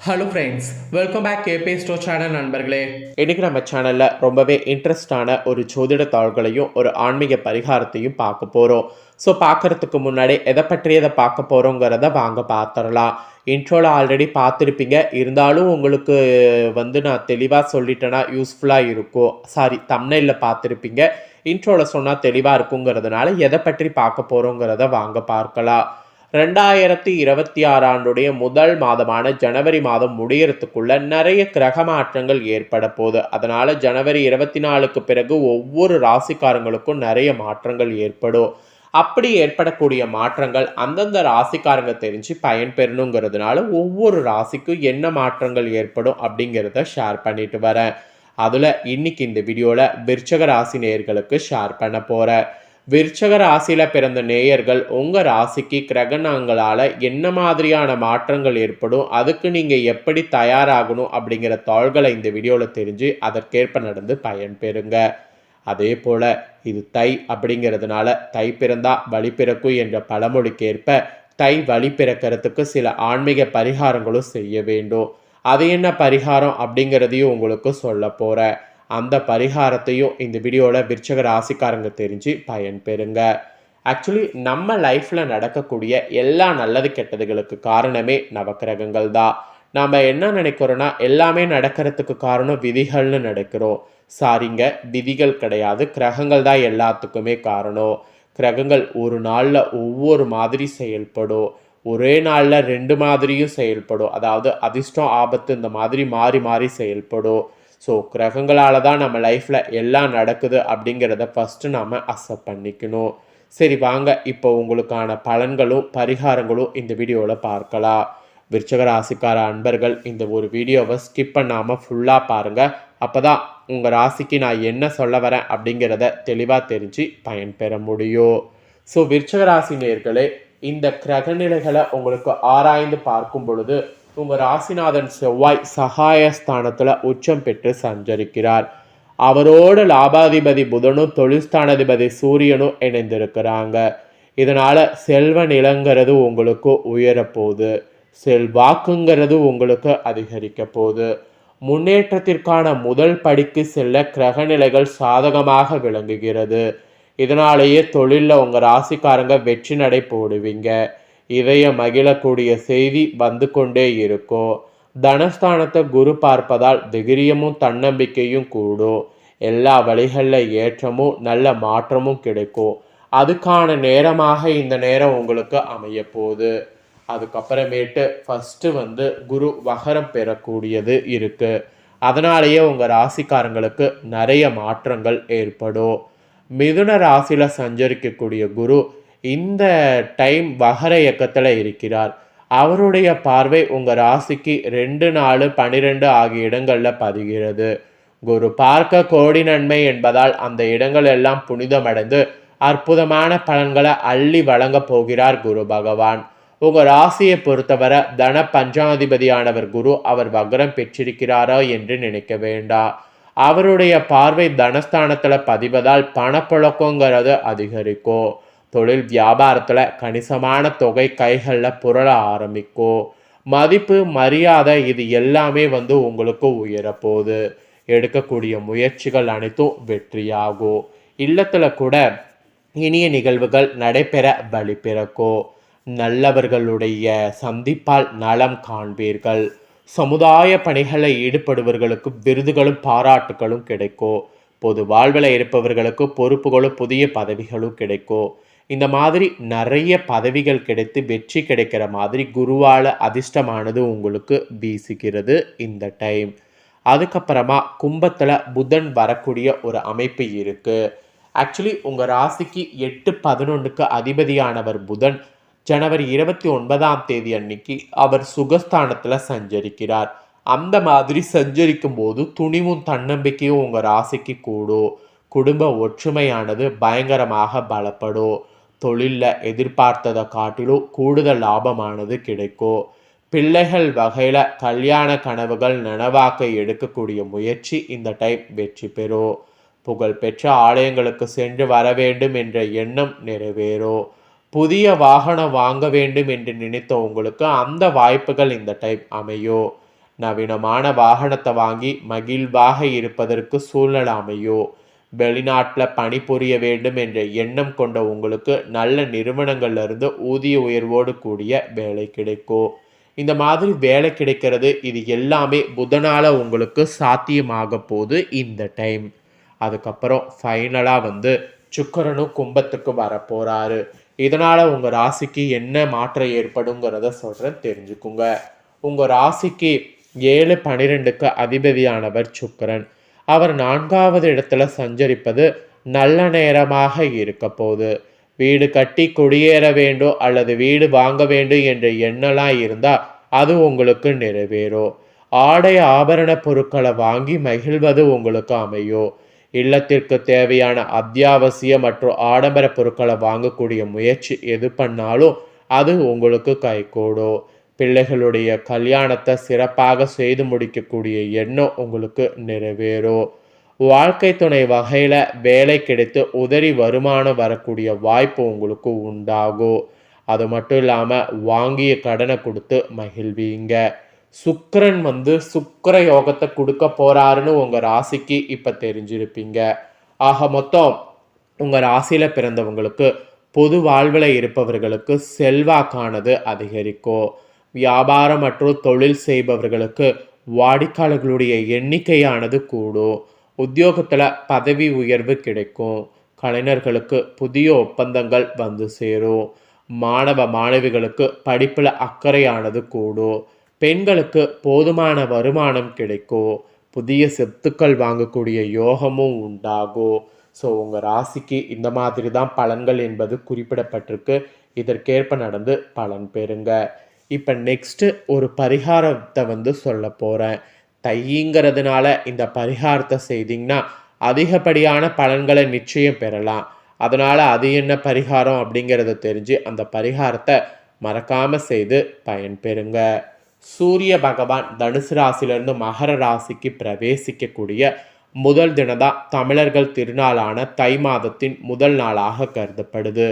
Hello friends, welcome back கேபே store channel நண்பர்களே. இன்றைக்கி நம்ம சேனலில் ரொம்பவே இன்ட்ரெஸ்டான ஒரு ஜோதிட தாள்களையும் ஒரு ஆன்மீக பரிகாரத்தையும் பார்க்க போகிறோம். ஸோ பார்க்குறதுக்கு முன்னாடி எதை பற்றியதை பார்க்க போகிறோங்கிறத வாங்க பார்த்துடலாம். இன்ட்ரோவில் ஆல்ரெடி பார்த்துருப்பீங்க, இருந்தாலும் உங்களுக்கு நான் தெளிவாக சொல்லிட்டேன்னா யூஸ்ஃபுல்லாக இருக்கும். தம்ப்நெயிலில் பார்த்துருப்பீங்க, இன்ட்ரோவில் சொன்னால் தெளிவாக இருக்குங்கிறதுனால எதை பற்றி பார்க்க போகிறோங்கிறத வாங்க பார்க்கலாம். 2026 ஆண்டுடைய முதல் மாதமான ஜனவரி மாதம் முடியறதுக்குள்ள நிறைய கிரக மாற்றங்கள் ஏற்பட போகுது. அதனால ஜனவரி 24க்கு பிறகு ஒவ்வொரு ராசிக்காரங்களுக்கும் நிறைய மாற்றங்கள் ஏற்படும். அப்படி ஏற்படக்கூடிய மாற்றங்கள் அந்தந்த ராசிக்காரங்க தெரிஞ்சு பயன்பெறணுங்கிறதுனால ஒவ்வொரு ராசிக்கும் என்ன மாற்றங்கள் ஏற்படும் அப்படிங்கிறத ஷேர் பண்ணிட்டு வரேன். அதில் இன்னைக்கு இந்த வீடியோவில் விருச்சக ராசி நேயர்களுக்கு ஷேர் பண்ண போகிறேன். விருச்சக ராசியில் பிறந்த நேயர்கள் உங்கள் ராசிக்கு கிரகணங்களால் என்ன மாதிரியான மாற்றங்கள் ஏற்படும், அதுக்கு நீங்கள் எப்படி தயாராகணும் அப்படிங்கிற தாள்களை இந்த வீடியோவில் தெரிஞ்சு அதற்கேற்ப நடந்து பயன்பெறுங்க. அதே போல் இது தை அப்படிங்கிறதுனால தை பிறந்தா வழி பிறக்கும் என்ற பழமொழிக்கேற்ப தை வழி பிறக்கிறதுக்கு சில ஆன்மீக பரிகாரங்களும் செய்ய வேண்டும். அது என்ன பரிகாரம் அப்படிங்கிறதையும் உங்களுக்கு சொல்ல போகிறேன். அந்த பரிகாரத்தையும் இந்த வீடியோவில் விருச்சக ராசிக்காரங்க தெரிஞ்சு பயன்பெறுங்க. ஆக்சுவலி நம்ம லைஃப்பில் நடக்கக்கூடிய எல்லா நல்லது கெட்டதுகளுக்கு காரணமே நவக்கிரகங்கள் தான். நாம் என்ன நினைக்கிறோன்னா எல்லாமே நடக்கிறதுக்கு காரணம் விதிகள்னு நினைக்கிறோம். சாரிங்க, விதிகள் கிடையாது, கிரகங்கள் தான் எல்லாத்துக்குமே காரணம். கிரகங்கள் ஒரு நாளில் ஒவ்வொரு மாதிரி செயல்படும், ஒரே நாளில் ரெண்டு மாதிரியும் செயல்படும். அதாவது அதிர்ஷ்டம் ஆபத்து இந்த மாதிரி மாறி மாறி செயல்படும். ஸோ கிரகங்களால் தான் நம்ம லைஃப்பில் எல்லாம் நடக்குது அப்படிங்கிறத ஃபஸ்ட்டு நாம் அக்செப்ட் பண்ணிக்கணும். சரி வாங்க, இப்போ உங்களுக்கான பலன்களும் பரிகாரங்களும் இந்த வீடியோவில் பார்க்கலாம். விருச்சக ராசிக்கார அன்பர்கள் இந்த ஒரு வீடியோவை ஸ்கிப் பண்ணாமல் ஃபுல்லாக பாருங்கள். அப்போ தான் உங்கள் ராசிக்கு நான் என்ன சொல்ல வரேன் அப்படிங்கிறத தெளிவாக தெரிஞ்சு பயன்பெற முடியும். ஸோ விருச்சக ராசி நேயர்களே, இந்த கிரகநிலைகளை உங்களுக்கு ஆராய்ந்து பார்க்கும் பொழுது உங்கள் ராசிநாதன் செவ்வாய் சகாயஸ்தானத்தில் உச்சம் பெற்று சஞ்சரிக்கிறார். அவரோட லாபாதிபதி புதனும் தொழில்ஸ்தானாதிபதி சூரியனும் இணைந்திருக்கிறாங்க. இதனால் செல்வ நிலங்கிறது உங்களுக்கு உயரப்போகுது, செல்வாக்குங்கிறது உங்களுக்கு அதிகரிக்க போகுது. முன்னேற்றத்திற்கான முதல் படிக்கு செல்ல கிரகநிலைகள் சாதகமாக விளங்குகிறது. இதனாலேயே தொழிலில் உங்கள் ராசிக்காரங்க வெற்றி நடை போடுவீங்க. இதய மகிழக்கூடிய செய்தி வந்து கொண்டே இருக்கும். தனஸ்தானத்தை குரு பார்ப்பதால் தைரியமும் தன்னம்பிக்கையும் கூடும். எல்லா வழிகளில் ஏற்றமும் நல்ல மாற்றமும் கிடைக்கும். அதுக்கான நேரமாக இந்த நேரம் உங்களுக்கு அமைய போகுது. அதுக்கப்புறமேட்டு ஃபஸ்ட்டு குரு வகரம் பெறக்கூடியது இருக்குது. அதனாலேயே உங்கள் ராசிக்காரங்களுக்கு நிறைய மாற்றங்கள் ஏற்படும். மிதுன ராசியில் சஞ்சரிக்கக்கூடிய குரு இந்த டைம் வகர இயக்கத்தில் இருக்கிறார். அவருடைய பார்வை உங்கள் ராசிக்கு 2, 4, 12 ஆகிய இடங்களில் பதிகிறது. குரு பார்க்க கோடி நன்மை என்பதால் அந்த இடங்கள் எல்லாம் புனிதமடைந்து அற்புதமான பலன்களை அள்ளி வழங்க போகிறார் குரு பகவான். உங்கள் ராசியை பொறுத்தவரை தன பஞ்சாதிபதியானவர் குரு அவர் வக்ரம் பெற்றிருக்கிறாரா என்று நினைக்க வேண்டாம். அவருடைய பார்வை தனஸ்தானத்தில் பதிவதால் பணப்புழக்கங்கிறது அதிகரிக்கும். தொழில் வியாபாரத்தில் கணிசமான தொகை கைகளில் புரள ஆரம்பிக்கும். மதிப்பு மரியாதை இது எல்லாமே உங்களுக்கு உயரப்போகுது. எடுக்கக்கூடிய முயற்சிகள் அனைத்தும் வெற்றியாகும். இல்லத்தில் கூட இனிய நிகழ்வுகள் நடைபெற வழி பிறக்கும். நல்லவர்களுடைய சந்திப்பால் நலம் காண்பீர்கள். சமுதாய பணிகளில் ஈடுபடுபவர்களுக்கு விருதுகளும் பாராட்டுகளும் கிடைக்கும். பொது வாழ்வில் இருப்பவர்களுக்கு பொறுப்புகளும் புதிய பதவிகளும் கிடைக்கும். இந்த மாதிரி நிறைய பதவிகள் கிடைத்து வெற்றி கிடைக்கிற மாதிரி குருவால் அதிர்ஷ்டமானது உங்களுக்கு வீசுகிறது இந்த டைம். அதுக்கப்புறமா கும்பத்தில் புதன் வரக்கூடிய ஒரு அமைப்பு இருக்குது. ஆக்சுவலி உங்கள் ராசிக்கு 8-11க்கு அதிபதியானவர் புதன் ஜனவரி 29 அன்னைக்கு அவர் சுகஸ்தானத்தில் சஞ்சரிக்கிறார். அந்த மாதிரி சஞ்சரிக்கும் போது துணிவும் தன்னம்பிக்கையும் உங்கள் ராசிக்கு கூடும். குடும்ப ஒற்றுமையானது பயங்கரமாக பலப்படும். தொழிலில் எதிர்பார்த்ததை காட்டிலும் கூடுதல் லாபமானது கிடைக்கும். பிள்ளைகள் வகையில் கல்யாண கனவுகள் நனவாக்க எடுக்கக்கூடிய முயற்சி இந்த டைம் வெற்றி பெறும். புகழ்பெற்ற ஆலயங்களுக்கு சென்று வர வேண்டும் என்ற எண்ணம் நிறைவேறும். புதிய வாகனம் வாங்க வேண்டும் என்று நினைத்த உங்களுக்கு அந்த வாய்ப்புகள் இந்த டைம் அமையும். நவீனமான வாகனத்தை வாங்கி மகிழ்வாக இருப்பதற்கு சூழ்நிலை அமையும். வெளிநாட்டில் பணிபுரிய வேண்டும் என்ற எண்ணம் கொண்ட உங்களுக்கு நல்ல நிறுவனங்கள்ல இருந்து ஊதிய உயர்வோடு கூடிய வேலை கிடைக்கும். இந்த மாதிரி வேலை கிடைக்கிறது இது எல்லாமே புதனால உங்களுக்கு சாத்தியமாக போகுது இந்த டைம். அதுக்கப்புறம் ஃபைனலாக சுக்கிரனும் கும்பத்துக்கு வரப்போறாரு. இதனால உங்க ராசிக்கு என்ன மாற்றம் ஏற்படுங்கிறத சொல்றேன், தெரிஞ்சுக்குங்க. உங்க ராசிக்கு 7-12க்கு அதிபதியானவர் சுக்கிரன். அவர் 4வது இடத்துல சஞ்சரிப்பது நல்ல நேரமாக இருக்க போகுது. வீடு கட்டி குடியேற வேண்டும் அல்லது வீடு வாங்க வேண்டும் என்ற எண்ணெல்லாம் இருந்தால் அது உங்களுக்கு நிறைவேறும். ஆடை ஆபரண பொருட்களை வாங்கி மகிழ்வது உங்களுக்கு அமையும். இல்லத்திற்கு தேவையான அத்தியாவசிய மற்றும் ஆடம்பர பொருட்களை வாங்கக்கூடிய முயற்சி எது பண்ணாலும் அது உங்களுக்கு கைகூடும். பிள்ளைகளுடைய கல்யாணத்தை சிறப்பாக செய்து முடிக்கக்கூடிய எண்ணம் உங்களுக்கு நிறைவேறும். வாழ்க்கை துணை வகையில் வேலை கிடைத்து உதறி வருமானம் வரக்கூடிய வாய்ப்பு உங்களுக்கு உண்டாகும். அது மட்டும் இல்லாமல் வாங்கிய கடனை கொடுத்து மகிழ்வீங்க. சுக்கிரன் சுக்கிர யோகத்தை கொடுக்க போறாருன்னு உங்க ராசிக்கு இப்ப தெரிஞ்சிருப்பீங்க. ஆக மொத்தம் உங்க ராசியில பிறந்தவங்களுக்கு பொது வாழ்வில் இருப்பவர்களுக்கு செல்வாக்கானது அதிகரிக்கும். வியாபாரம் மற்றும் தொழில் செய்பவர்களுக்கு வாடிக்கையாளர்களுடைய எண்ணிக்கையானது கூடும். உத்தியோகத்தில் பதவி உயர்வு கிடைக்கும். கலைஞர்களுக்கு புதிய ஒப்பந்தங்கள் சேரும். மாணவ மாணவிகளுக்கு படிப்பில் அக்கறையானது கூடும். பெண்களுக்கு போதுமான வருமானம் கிடைக்கும். புதிய சொத்துக்கள் வாங்கக்கூடிய யோகமும் உண்டாகும். ஸோ உங்கள் ராசிக்கு இந்த மாதிரி தான் பலன்கள் என்பது குறிப்பிடப்பட்டிருக்கு. இதற்கேற்ப நடந்து பலன் பெறுங்க. இப்போ நெக்ஸ்ட்டு ஒரு பரிகாரத்தை சொல்ல போகிறேன். தைங்கிறதுனால இந்த பரிகாரத்தை செய்தீங்கன்னா அதிகப்படியான பலன்களை நிச்சயம் பெறலாம். அதனால் அது என்ன பரிகாரம் அப்படிங்கிறத தெரிஞ்சு அந்த பரிகாரத்தை மறக்காமல் செய்து பயன்பெறுங்க. சூரிய பகவான் தனுசு ராசியிலிருந்து மகர ராசிக்கு பிரவேசிக்கக்கூடிய முதல் தினம்தான் தமிழர்கள் திருநாளான தை மாதத்தின் முதல் நாளாக கருதப்படுது.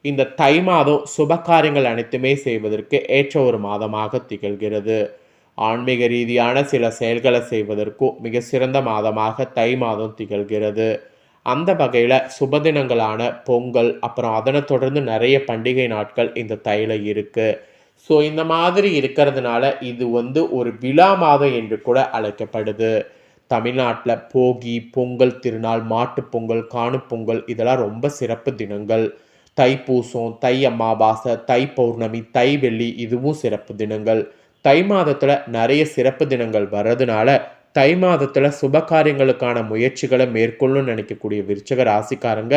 இந்த தை மாதம் சுபகாரியங்கள் அனைத்துமே செய்வதற்கு ஏற்ற ஒரு மாதமாக திகழ்கிறது. ஆன்மீக ரீதியான சில செயல்களை செய்வதற்கும் மிக சிறந்த மாதமாக தை மாதம் திகழ்கிறது. அந்த வகையில் சுபதினங்களான பொங்கல், அப்புறம் அதனை தொடர்ந்து நிறைய பண்டிகை நாட்கள் இந்த தையில் இருக்குது. ஸோ இந்த மாதிரி இருக்கிறதுனால இது ஒரு விழா மாதம் என்று கூட அழைக்கப்படுது. தமிழ்நாட்டில் போகி, பொங்கல் திருநாள், மாட்டுப்பொங்கல், காணுப்பொங்கல் இதெல்லாம் ரொம்ப சிறப்பு தினங்கள். தைப்பூசம், தை அமாவாசை, தை பௌர்ணமி, தை வெள்ளி இதுவும் சிறப்பு தினங்கள். தை மாதத்தில் நிறைய சிறப்பு தினங்கள் வர்றதுனால தை மாதத்தில் சுபகாரியங்களுக்கான முயற்சிகளை மேற்கொள்ளணும்னு நினைக்கக்கூடிய விருச்சிக ராசிக்காரங்க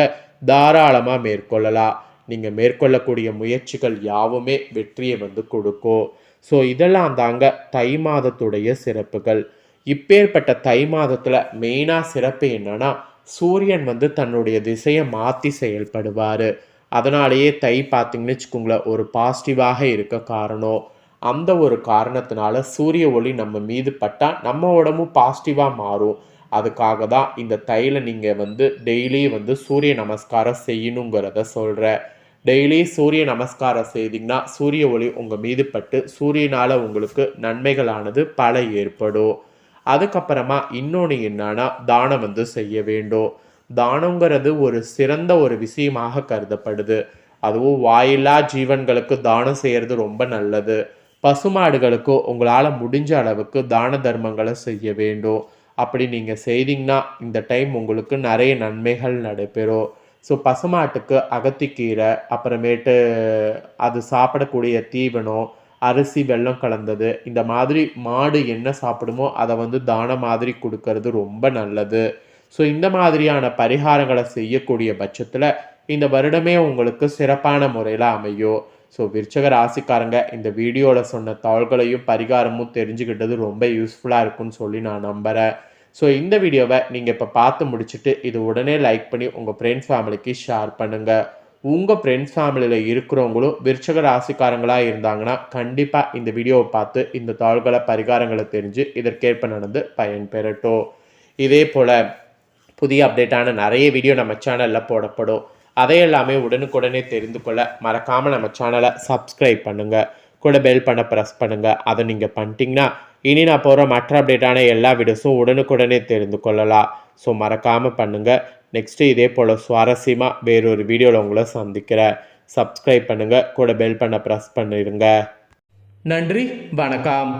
தாராளமாக மேற்கொள்ளலாம். நீங்கள் மேற்கொள்ளக்கூடிய முயற்சிகள் யாவுமே வெற்றியை கொடுக்கும். ஸோ இதெல்லாம் தாங்க தை மாதத்துடைய சிறப்புகள். இப்பேற்பட்ட தை மாதத்தில் மெயினாக சிறப்பு என்னன்னா சூரியன் தன்னுடைய திசையை மாற்றி செயல்படுவார். அதனாலேயே தை பார்த்தீங்கன்னு வச்சுக்கோங்களேன் ஒரு பாசிட்டிவாக இருக்க காரணம். அந்த ஒரு காரணத்தினால சூரிய ஒளி நம்ம மீது பட்டால் நம்ம உடம்பும் பாசிட்டிவாக மாறும். அதுக்காக தான் இந்த தையில் நீங்கள் டெய்லி சூரிய நமஸ்காரம் செய்யணுங்கிறத சொல்கிறேன். டெய்லி சூரிய நமஸ்காரம் செய்தீங்கன்னா சூரிய ஒளி உங்கள் மீது பட்டு சூரியனால் உங்களுக்கு நன்மைகளானது பல ஏற்படும். அதுக்கப்புறமா இன்னொன்று என்னன்னா தானம் செய்ய வேண்டும். தானங்கிறது ஒரு சிறந்த ஒரு விஷயமாக கருதப்படுது. அதுவும் வாயில்லா ஜீவன்களுக்கு தானம் செய்கிறது ரொம்ப நல்லது. பசுமாடுகளுக்கு உங்களால் முடிஞ்ச அளவுக்கு தான தர்மங்களை செய்ய வேண்டும். அப்படி நீங்கள் செய்தீங்கன்னா இந்த டைம் உங்களுக்கு நிறைய நன்மைகள் நடைபெறும். ஸோ பசுமாட்டுக்கு அகத்திக்கீரை, அப்புறமேட்டு அது சாப்பிடக்கூடிய தீவனம், அரிசி, வெல்லம் கலந்தது, இந்த மாதிரி மாடு என்ன சாப்பிடுமோ அதை தானம் மாதிரி கொடுக்கறது ரொம்ப நல்லது. ஸோ இந்த மாதிரியான பரிகாரங்களை செய்யக்கூடிய பட்சத்தில் இந்த வருடமே உங்களுக்கு சிறப்பான முறையில் அமையும். ஸோ விருச்சிக ராசிக்காரங்க இந்த வீடியோவில் சொன்ன தாள்களையும் பரிகாரமும் தெரிஞ்சுக்கிட்டது ரொம்ப யூஸ்ஃபுல்லாக இருக்குன்னு சொல்லி நான் நம்புகிறேன். ஸோ இந்த வீடியோவை நீங்கள் இப்போ பார்த்து முடிச்சுட்டு இது உடனே லைக் பண்ணி உங்கள் ஃப்ரெண்ட்ஸ் ஃபேமிலிக்கு ஷேர் பண்ணுங்கள். உங்கள் ஃப்ரெண்ட்ஸ் ஃபேமிலியில் இருக்கிறவங்களும் விருச்சிக ராசிக்காரங்களாக இருந்தாங்கன்னா கண்டிப்பாக இந்த வீடியோவை பார்த்து இந்த தாள்களை பரிகாரங்களை தெரிஞ்சு இதற்கேற்ப நடந்து பயன்பெறட்டும். இதே போல் புதிய அப்டேட்டான நிறைய வீடியோ நம்ம சேனலில் போடப்படும். அதையெல்லாமே உடனுக்குடனே தெரிந்து கொள்ள மறக்காமல் நம்ம சேனலை சப்ஸ்கிரைப் பண்ணுங்கள். கூட பெல் பண்ண ப்ரெஸ் பண்ணுங்கள். அதை நீங்கள் பண்ணிட்டீங்கன்னா இனி நான் போகிற மற்ற அப்டேட்டான எல்லா வீடியோஸும் உடனுக்குடனே தெரிந்து கொள்ளலாம். ஸோ மறக்காமல் பண்ணுங்கள். நெக்ஸ்ட்டு இதே போல் சுவாரஸ்யமாக வேறொரு வீடியோவில் உங்களை சந்திக்கிறேன். சப்ஸ்கிரைப் பண்ணுங்கள், கூட பெல் பண்ண ப்ரெஸ் பண்ணிடுங்க. நன்றி, வணக்கம்.